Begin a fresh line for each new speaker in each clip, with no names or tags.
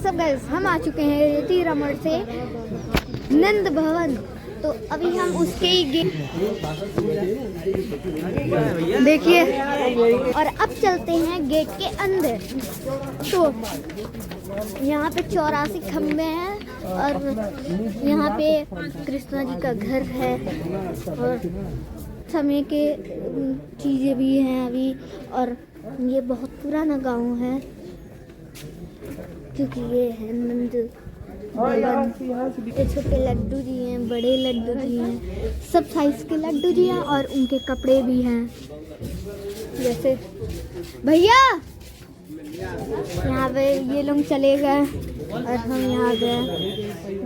WhatsApp guys, हम आ चुके हैं रेती रमण से नंद भवन। तो अभी हम उसके ही देखिए, और अब चलते हैं गेट के अंदर। तो यहाँ पे 84 खंबे हैं और यहाँ पे कृष्णा जी का घर है और समय के चीज़ें भी हैं अभी। और ये बहुत पुराना गांव है क्योंकि ये है नंद भवन। ये छोटे लड्डू जी हैं, बड़े लड्डू जी हैं, सब साइज के लड्डू जी हैं और उनके कपड़े भी हैं। जैसे भैया यहाँ पे ये लोग चले गए और हम यहाँ गए।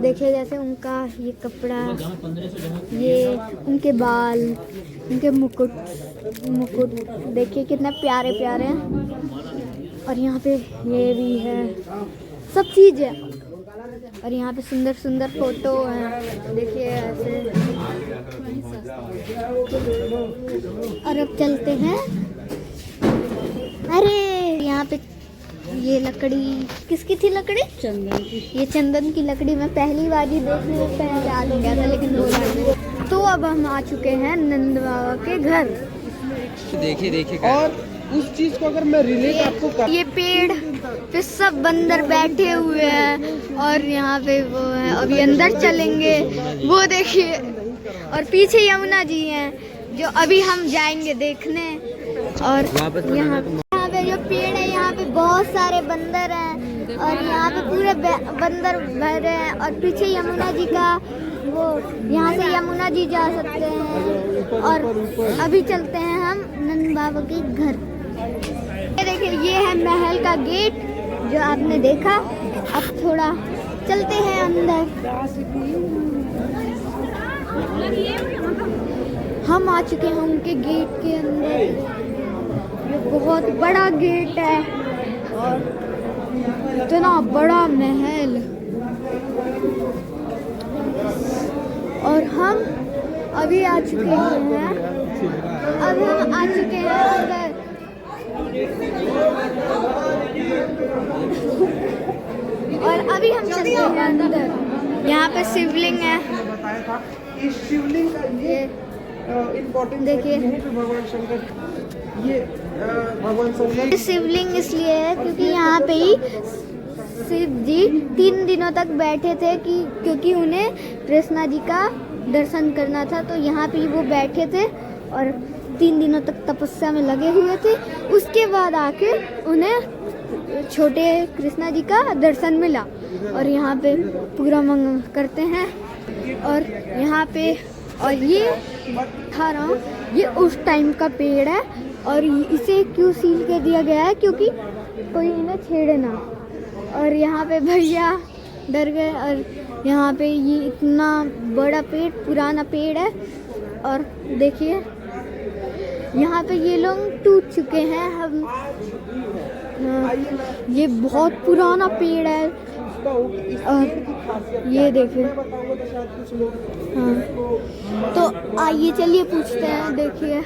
देखिए जैसे उनका ये कपड़ा, ये उनके बाल, उनके मुकुट देखिए कितने प्यारे प्यारे हैं। और यहाँ पे ये भी है, सब चीज़ है। और यहाँ पे सुंदर सुंदर फोटो हैं, देखिए ऐसे। और अब चलते हैं। अरे यहाँ पे ये लकड़ी किसकी थी? लकड़ी चंदन की। ये चंदन की लकड़ी मैं पहली बार ही देखने में पहले आ गया था, लेकिन बोला। तो अब हम आ चुके हैं नंद बाबा के घर।
देखिए और उस चीज को अगर मैं रिलेट आपको कर...
ये पेड़ पे सब बंदर बैठे हुए हैं और यहाँ पे वो है, अभी अंदर चलेंगे। वो देखिए, और पीछे यमुना जी हैं जो अभी हम जाएंगे देखने। और यहाँ पे जो पेड़ है, यहाँ पे बहुत सारे बंदर हैं और यहाँ पे पूरे बंदर भरे हैं। और पीछे यमुना जी का वो, यहाँ से यमुना जी जा सकते हैं। और अभी चलते हैं हम नंद बाबा के घर। ये देखिए, ये है महल का गेट जो आपने देखा। अब थोड़ा चलते हैं अंदर। हम आ चुके हैं उनके गेट के अंदर। ये बहुत बड़ा गेट है और इतना बड़ा महल। और हम अभी आ चुके हैं, अब हम आ चुके हैं अंदर। और अभी हम चलते हैं अंदर। यहाँ पे शिवलिंग है।
इस शिवलिंग का ये इम्पोर्टेंट
देखिए,
भगवान शंकर, ये भगवान शंकर
शिवलिंग इसलिए है क्योंकि यहाँ पे ही शिव जी 3 दिनों तक बैठे थे क्योंकि उन्हें कृष्णा जी का दर्शन करना था। तो यहाँ पे वो बैठे थे और 3 दिनों तक तपस्या में लगे हुए थे। उसके बाद आके उन्हें छोटे कृष्णा जी का दर्शन मिला और यहाँ पे पूरा मंगल करते हैं। और यहाँ पे, और ये दिखा रहा हूँ, ये उस टाइम का पेड़ है और इसे क्यों सील कर दिया गया है क्योंकि कोई इन्हें छेड़े ना। और यहाँ पे भैया डर गए। और यहाँ पे ये इतना बड़ा पेड़, पुराना पेड़ है। और देखिए यहाँ पे ये लोग टूट चुके हैं। हम ये बहुत पुराना पेड़ है। और ये देखिए, हाँ, तो आइए चलिए पूछते हैं। देखिए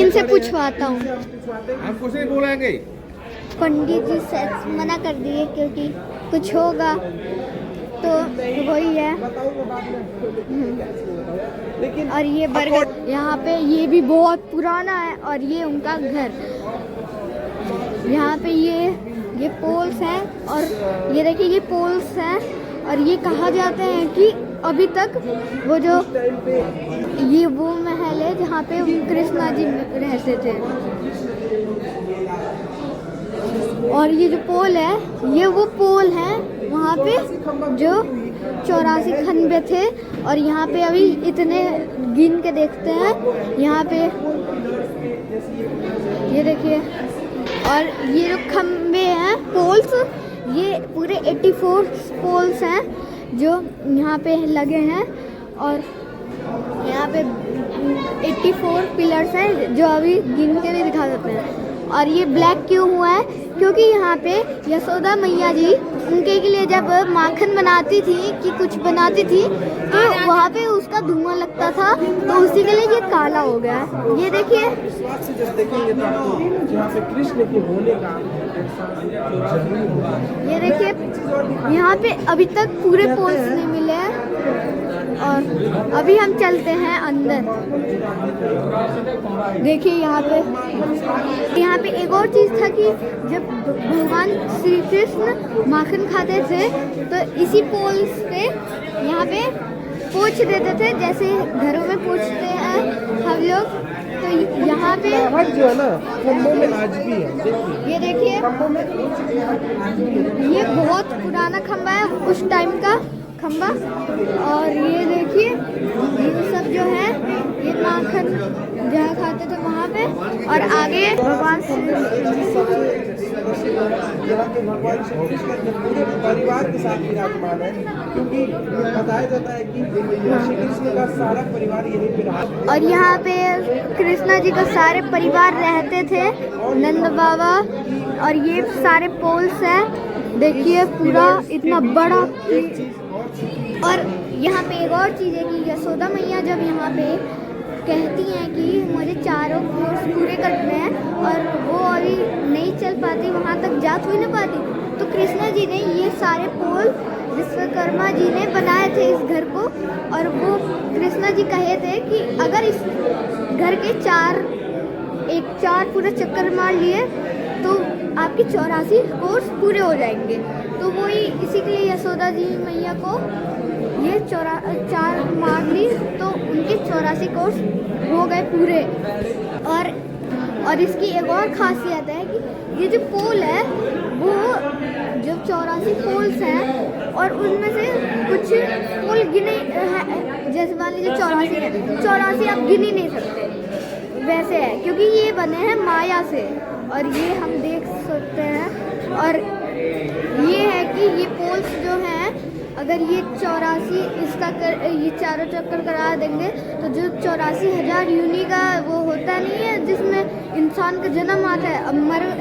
इनसे पूछवाता हूँ।
आप कुछ नहीं बोलेंगे?
पंडित जी से मना कर दिए क्योंकि कुछ होगा तो वही है। और ये बरगद, यहाँ पे ये भी बहुत पुराना है। और ये उनका घर। यहाँ पे ये पोल्स हैं और ये देखिए ये पोल्स हैं। और ये कहा जाता है कि अभी तक वो जो ये वो महल है जहाँ पे कृष्णा जी रहते थे। और ये जो पोल है, ये वो पोल है वहाँ पे जो 84 खंबे थे। और यहाँ पे अभी इतने गिन के देखते हैं यहाँ पे, ये देखिए। और ये जो खंबे हैं, पोल्स, ये पूरे 84 पोल्स हैं जो यहाँ पे लगे हैं। और यहाँ पे 84 पिलर्स हैं जो अभी गिन के भी दिखा देते हैं। और ये ब्लैक क्यों हुआ है क्योंकि यहाँ पे यशोदा मैया जी उनके के लिए जब माखन बनाती थी कि कुछ बनाती थी तो वहाँ पे उसका धुआं लगता था, तो उसी के लिए ये काला हो गया है। ये देखिए,
जब देखेंगे तो यहाँ पे कृष्ण के होने का
ये देखिए यहाँ पे अभी तक पूरे पोल्स नहीं मिले हैं और अभी हम चलते हैं अंदर। देखिए यहाँ पे एक और चीज़ था कि जब भगवान श्री कृष्ण माखन खाते थे तो इसी पोल्स पे यहाँ पे पोंछ देते थे, जैसे घरों में पोंछते हैं हम लोग। तो यहाँ पे
जो है ना खम्भों में आज भी है, देखिए।
ये देखिए ये बहुत पुराना खंबा है, उस टाइम का खंबा। और ये देखिए ये सब जो है ये माखन जहाँ खाते थे वहाँ पे, और आगे भगवान
यहाँ के भगवान श्री कृष्ण के पूरे परिवार के साथ विराजमान है, क्योंकि बताया जाता है कि श्री कृष्ण का सारा परिवार यहीं पे रहा।
और यहाँ पे कृष्णा जी का सारे परिवार रहते थे, नंद बाबा। और ये सारे पोल्स हैं, देखिए पूरा इतना बड़ा। और यहाँ पे एक और चीज़ है कि यशोदा मैया जब यहाँ पे कहती हैं कि मुझे चारों कोर्स पूरे करने हैं और वो अभी नहीं चल पाती, वहाँ तक जा ही नहीं पाती, तो कृष्णा जी ने ये सारे पोल विश्वकर्मा जी ने बनाए थे इस घर को। और वो कृष्णा जी कहे थे कि अगर इस घर के चार पूरा चक्कर मार लिए तो आपके 84 कोर्स पूरे हो जाएंगे। तो वही इसी के लिए यशोदा जी मैया को ये 4 मार ली तो उनके 84 कोर्स हो गए पूरे। और इसकी एक और खासियत है कि ये जो पोल है वो जो 84 पोल्स हैं और उनमें से कुछ पोल गिने जैसे मान लीजिए 84 है, 84 आप गिन ही नहीं सकते वैसे है, क्योंकि ये बने हैं माया से। और ये हम देख सकते हैं। और ये है कि ये पोल्स जो हैं अगर ये 84 ये चारों चक्कर करा देंगे तो जो 84,000 यूनि का वो होता नहीं है जिसमें इंसान का जन्म आता है, अब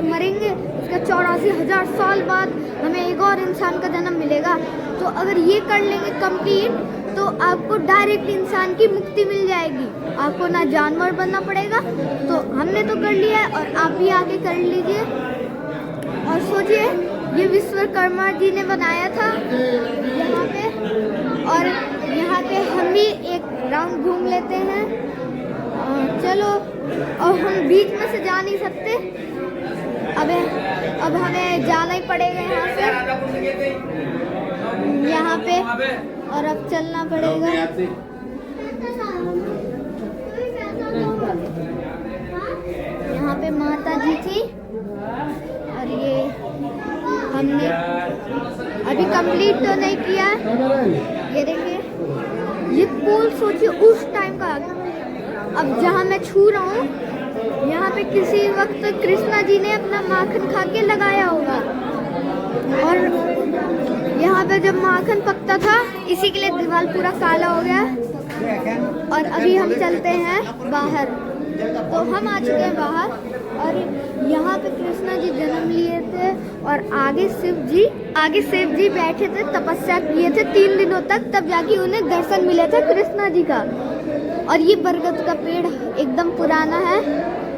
मरेंगे उसका 84,000 साल बाद हमें एक और इंसान का जन्म मिलेगा। तो अगर ये कर लेंगे कंप्लीट तो आपको डायरेक्ट इंसान की मुक्ति मिल जाएगी, आपको ना जानवर बनना पड़ेगा। तो हमने तो कर लिया है और आप भी आके कर लीजिए। और सोचिए ये विश्वकर्मा जी ने बनाया था यहाँ पे, और यहाँ पे हम भी एक राउंड घूम लेते हैं। चलो, और हम बीच में से जा नहीं सकते, अब हमें जाना ही पड़ेगा यहाँ पे और अब चलना पड़ेगा। यहाँ पे माता जी थी और ये हमने अभी कंप्लीट तो नहीं किया। ये देखिए ये पुल सोचिए उस टाइम का। अब जहाँ मैं छू रहा हूँ यहाँ पे किसी वक्त कृष्णा जी ने अपना माखन खा के लगाया होगा, और यहाँ पे जब माखन पकता था इसी के लिए दीवार पूरा काला हो गया। और अभी हम चलते हैं बाहर, तो हम आ चुके हैं बाहर। और यहाँ पे कृष्णा जी जन्म लिए थे और आगे शिव जी बैठे थे, तपस्या किए थे 3 दिनों तक, तब जाके उन्हें दर्शन मिले थे कृष्णा जी का। और ये बरगद का पेड़ एकदम पुराना है।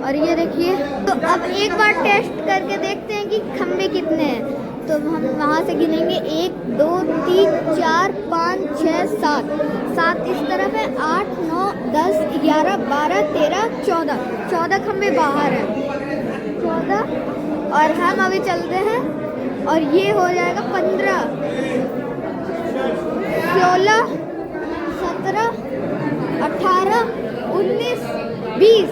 और ये देखिए, तो अब एक बार टेस्ट करके देखते हैं कि खंबे कितने हैं। तो हम वहाँ से गिनेंगे 1 2 3 4 5 6 7 इस तरफ है, 8 9 10 11 12 13 14 खंबे बाहर हैं, 14। और हम अभी चलते हैं और ये हो जाएगा 15 16 17 18 19 20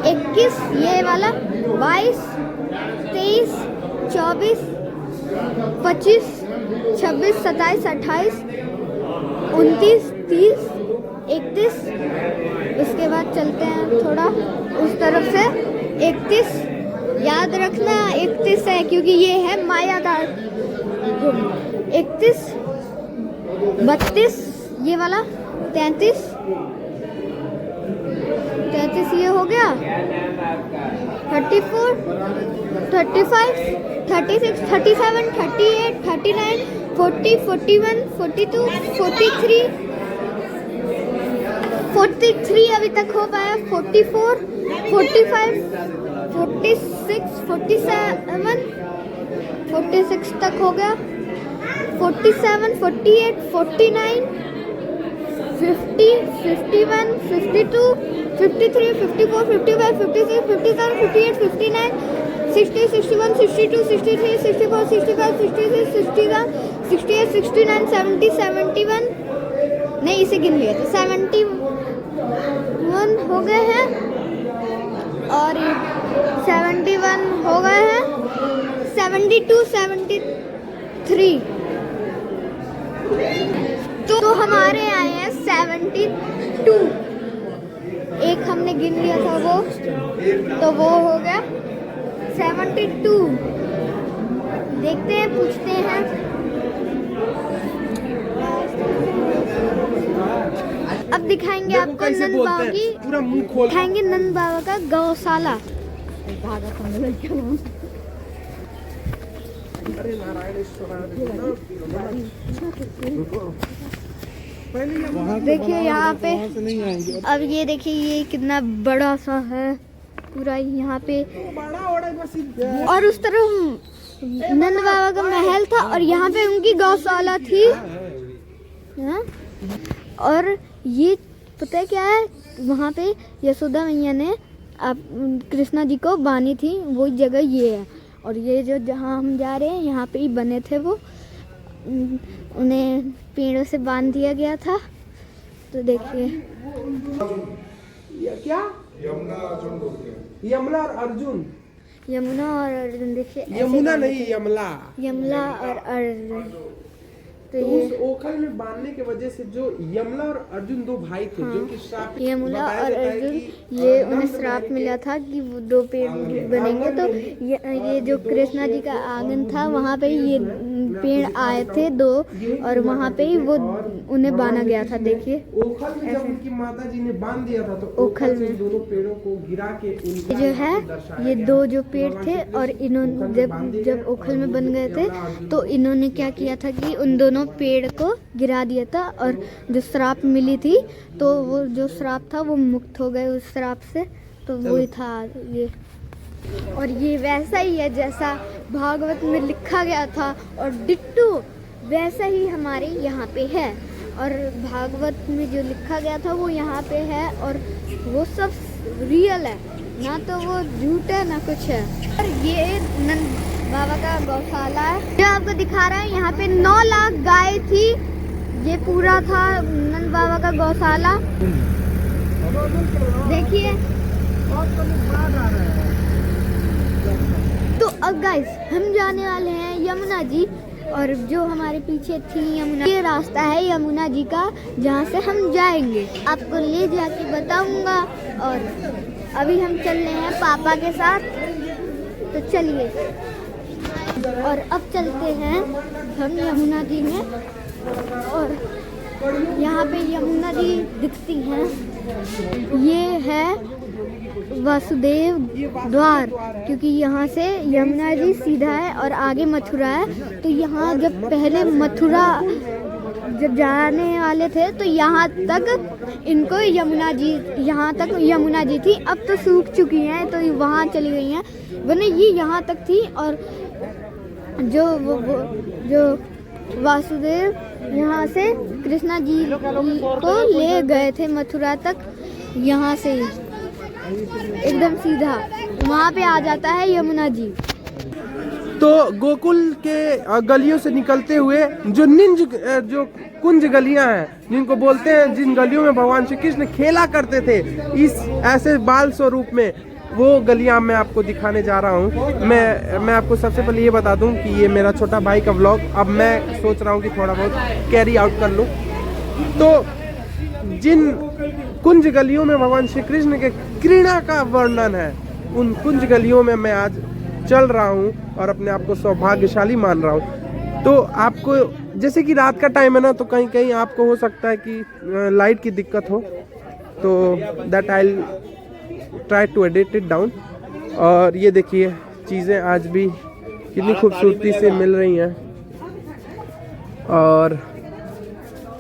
21 ये वाला 22 23 24 25 26 27 28 29 30 31। उसके बाद चलते हैं थोड़ा उस तरफ से 31। याद रखना 31 है क्योंकि ये है माया का। 31 32 ये वाला 33 ये हो गया। 34 35 36 37 38 39 40 41 42 43 अभी तक हो पाया। 44 45 46 47 46 तक हो गया। 47 48 49 50 51 52 53 54 55 56 57 58 59 60 61 62 63 64 65 66 67 68 69 70 71 नहीं इसे गिन लिया तो 71 हो गए हैं और 71 हो गए हैं 72 73 तो हमारे आए हैं 72। एक हमने गिन लिया था वो तो वो हो गया 72। देखते हैं पूछते हैं। अब दिखाएंगे
देखो
आपको
कैसे
नंद
बोलते
बाबा
हैं,
की
पूरा मुंह खोल।
दिखाएंगे नंद बाबा का गौशाला।
अरे नारायण
देखिए यहाँ पे अब ये देखिए ये कितना बड़ा सा है पूरा यहाँ पे और उस तरफ नंद बाबा का महल था और यहाँ पे उनकी गौशाला थी। हाँ? और ये पता है क्या है वहाँ पे यशोदा मैया ने आप कृष्णा जी को बानी थी वो जगह ये है। और ये जो जहाँ हम जा रहे हैं यहाँ पे ही बने थे वो उन्हें पेड़ों से बांध दिया गया था। तो देखिए
क्या यमुना और अर्जुन।
यमुना और अर्जुन देखिए
यमुना नहीं यमला।
यमला और अर्जुन तो
तो
ये
उस ओखल में बांधने की वजह से जो यमला और अर्जुन दो भाई थे जो कि श्राप
यमुना
बताया
और
जाता है
अर्जुन
कि
ये उन्हें श्राप मिला था कि वो दो पेड़ बनेंगे। तो ये जो कृष्णा जी का आंगन था वहाँ पे ये पेड़ आए थे दो और वहाँ पे ही वो उन्हें बांधा गया था। देखिए
ओखल में जब उनकी माता जी ने बांध दिया था तो
ओखल
से
में
दोनों पेड़ों को गिरा के उनका
जो है
दर्शाया
ये
गया।
दो जो पेड़ थे और इन्होंने जब ओखल में बन गए थे तो इन्होंने क्या किया था कि उन दोनों पेड़ को गिरा दिया था और जो श्राप मिली थी तो वो जो श्राप था वो मुक्त हो गए उस श्राप से। तो वही था ये और ये वैसा ही है जैसा भागवत में लिखा गया था और डिट्टो वैसा ही हमारे यहाँ पे है। और भागवत में जो लिखा गया था वो यहाँ पे है और वो सब रियल है ना तो वो झूठ है ना कुछ है। और ये नंद बाबा का गौशाला है जो आपको दिखा रहा है। यहाँ पे 9 लाख गाय थी। ये पूरा था नंद बाबा का गौशाला। देखिए तो अब गाइस हम जाने वाले हैं यमुना जी और जो हमारे पीछे थी यमुना ये रास्ता है यमुना जी का जहाँ से हम जाएंगे आपको ले जाके बताऊंगा। और अभी हम चल रहे हैं पापा के साथ तो चलिए और अब चलते हैं हम यमुना जी में। और यहाँ पे यमुना जी दिखती हैं। ये है वासुदेव द्वार क्योंकि यहाँ से यमुना जी सीधा है और आगे मथुरा है। तो यहाँ जब पहले मथुरा जब जाने वाले थे तो यहाँ तक इनको यमुना जी यहाँ तक यमुना जी थी। अब तो सूख चुकी हैं तो वहाँ चली गई हैं वरना ये यहाँ तक थी। और जो वासुदेव यहाँ से कृष्णा जी को ले गए थे मथुरा तक यहाँ से एकदम सीधा वहाँ पे आ जाता है यमुना जी।
तो गोकुल के गलियों से निकलते हुए जो कुंज गलियां हैं जिनको बोलते हैं जिन गलियों में भगवान श्री कृष्ण खेला करते थे इस ऐसे बाल स्वरूप में वो गलियां मैं आपको दिखाने जा रहा हूँ। मैं आपको सबसे पहले ये बता दूं कि ये मेरा छोटा भाई का व्लॉग अब मैं सोच रहा हूँ कि थोड़ा बहुत कैरी आउट कर लूँ। तो जिन कुंज गलियों में भगवान श्री कृष्ण के क्रीड़ा का वर्णन है उन कुंज गलियों में मैं आज चल रहा हूँ और अपने आप को सौभाग्यशाली मान रहा हूँ। तो आपको जैसे कि रात का टाइम है ना तो कहीं कहीं आपको हो सकता है कि लाइट की दिक्कत हो तो that I try to edit it down. और ये देखिए चीज़ें आज भी कितनी खूबसूरती से मिल रही हैं। और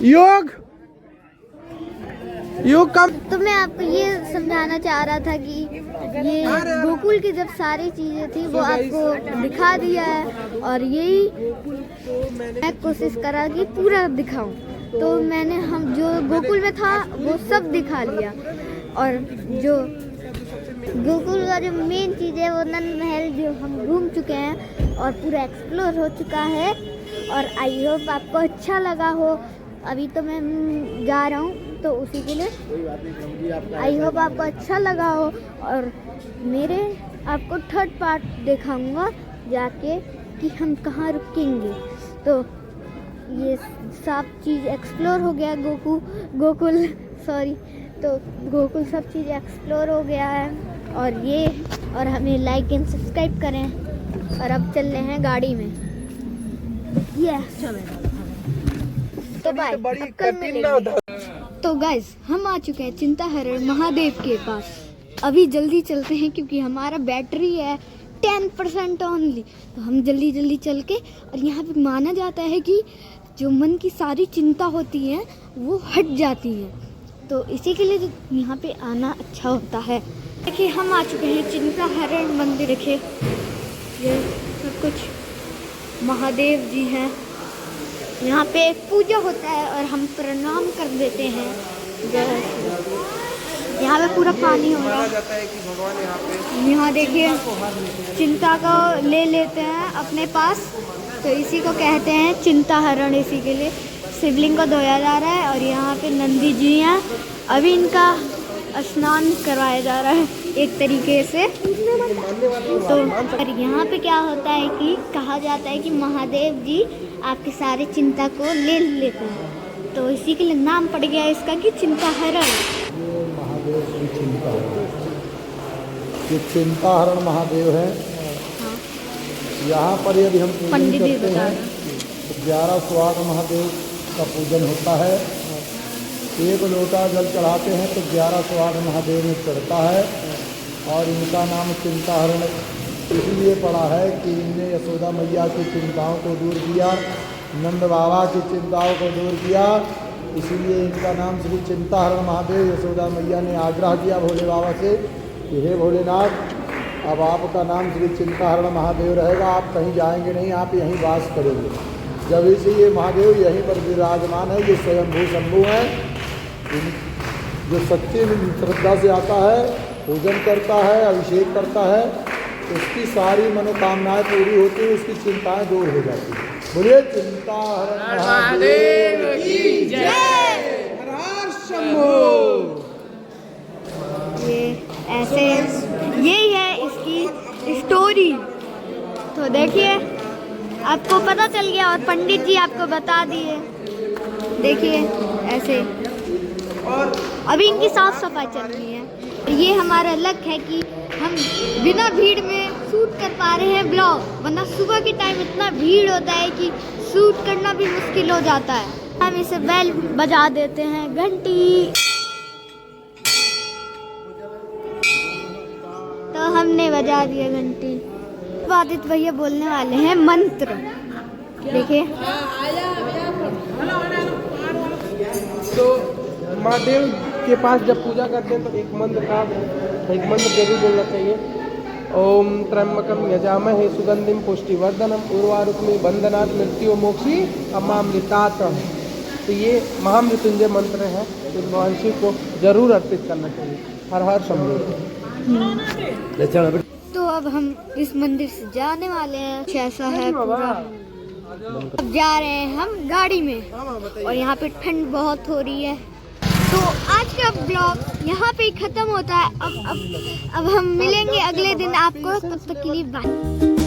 योग कम
तो मैं आपको ये समझाना चाह रहा था कि ये गोकुल की जब सारी चीजें थी वो आपको दिखा दिया है, और यही मैं कोशिश करा कि पूरा दिखाऊं। तो मैंने हम जो गोकुल में था वो सब दिखा लिया, और जो गोकुल का जो मेन चीज़ है वो नंद महल जो हम घूम चुके हैं और पूरा एक्सप्लोर हो चुका है। और आई होप आपको अच्छा लगा हो। अभी तो मैं जा रहा हूँ तो उसी के लिए आई होप आपको अच्छा लगा हो, और मेरे आपको थर्ड पार्ट दिखाऊंगा जाके कि हम कहाँ रुकेंगे। तो ये सब चीज़ एक्सप्लोर हो गया, गोकुल सब चीज़ एक्सप्लोर हो गया है। और हमें लाइक एंड सब्सक्राइब करें। और अब चल रहे हैं गाड़ी में। तो बाय, कल मिलेंगे। तो गाइस हम आ चुके हैं चिंताहरण महादेव के पास। अभी जल्दी चलते हैं क्योंकि हमारा बैटरी है 10% ओनली। तो हम जल्दी चल के, और यहाँ पे माना जाता है कि जो मन की सारी चिंता होती है वो हट जाती है, तो इसी के लिए यहाँ पे आना अच्छा होता है। देखिए हम आ चुके हैं चिंताहरण मंदिर। देखिए ये सब कुछ महादेव जी हैं। यहाँ पे पूजा होता है और हम प्रणाम कर देते हैं। यहाँ पे पूरा पानी हो रहा है। यहाँ देखिए चिंता को ले लेते हैं अपने पास, तो इसी को कहते हैं चिंताहरण। इसी के लिए शिवलिंग को धोया जा रहा है, और यहाँ पे नंदी जी हैं। अभी इनका स्नान करवाया जा रहा है एक तरीके से। तो और यहाँ पे क्या होता है कि कहा जाता है कि महादेव जी आपकी सारी चिंता को ले लेते हैं, तो इसी के लिए नाम पड़ गया इसका कि चिंताहरण।
ये महादेव श्री चिंताहरण, ये चिंताहरण महादेव है।
हाँ।
यहाँ पर यदि हम पूजन
पंडित जी
करते
बता
हैं तो 11 स्वर्ण महादेव का पूजन होता है। एक लोटा जल चढ़ाते हैं तो 11 स्वर्ण महादेव में चढ़ता है। और इनका नाम चिंताहरण इसलिए पड़ा है कि इनने यशोदा मैया की चिंताओं को दूर किया, नंद बाबा की चिंताओं को दूर किया, इसीलिए इनका नाम श्री चिंताहरण महादेव। यशोदा मैया ने आग्रह किया भोले बाबा से कि हे भोलेनाथ, अब आपका नाम श्री चिंताहरण महादेव रहेगा, आप कहीं जाएंगे नहीं, आप यहीं वास करेंगे। जब इसे ये महादेव यहीं पर विराजमान है, ये स्वयंभू शंभू हैं। जो सच्ची श्रद्धा से आता है, पूजन करता है, अभिषेक करता है, उसकी सारी मनोकामनाएं पूरी होती है, उसकी चिंताएं दूर हो जाती है। बोलिए चिंताहरण महादेव की जय।
हर हर शंभू।
ये ऐसे यही है इसकी स्टोरी। तो देखिए आपको पता चल गया, और पंडित जी आपको बता दिए। देखिए ऐसे, और अभी इनकी साफ सफाई चल रही है। ये हमारा लक है कि हम बिना भीड़ में शूट कर पा रहे हैं ब्लॉग, वरना सुबह के टाइम इतना भीड़ होता है कि शूट करना भी मुश्किल हो जाता है। हम इसे बेल बजा देते हैं, घंटी। तो हमने बजा दिया घंटी। आदित्य भैया बोलने वाले हैं मंत्र। देखिए
तो महादेव के पास जब पूजा करते हैं तो एक मंत्र जरूर बोलना चाहिए। ओम त्र्यंबकम यजामहे सुगंधिम पुष्टिवर्धनम उर्वारुकमिव बंधनात् मृत्युमोक्षी अमामृतात्। तो ये महामृत्युंजय मंत्र है, तो भगवान शिव को जरूर अर्पित करना चाहिए। हर हर शंभू।
तो अब हम इस मंदिर से जाने वाले हैं। कैसा है पूरा, अब जा रहे हैं हम गाड़ी में, और यहाँ पे ठंड बहुत हो रही है। तो आज का ब्लॉग यहाँ पे ही खत्म होता है। अब हम मिलेंगे अगले दिन आपको, तब तक के लिए बाय।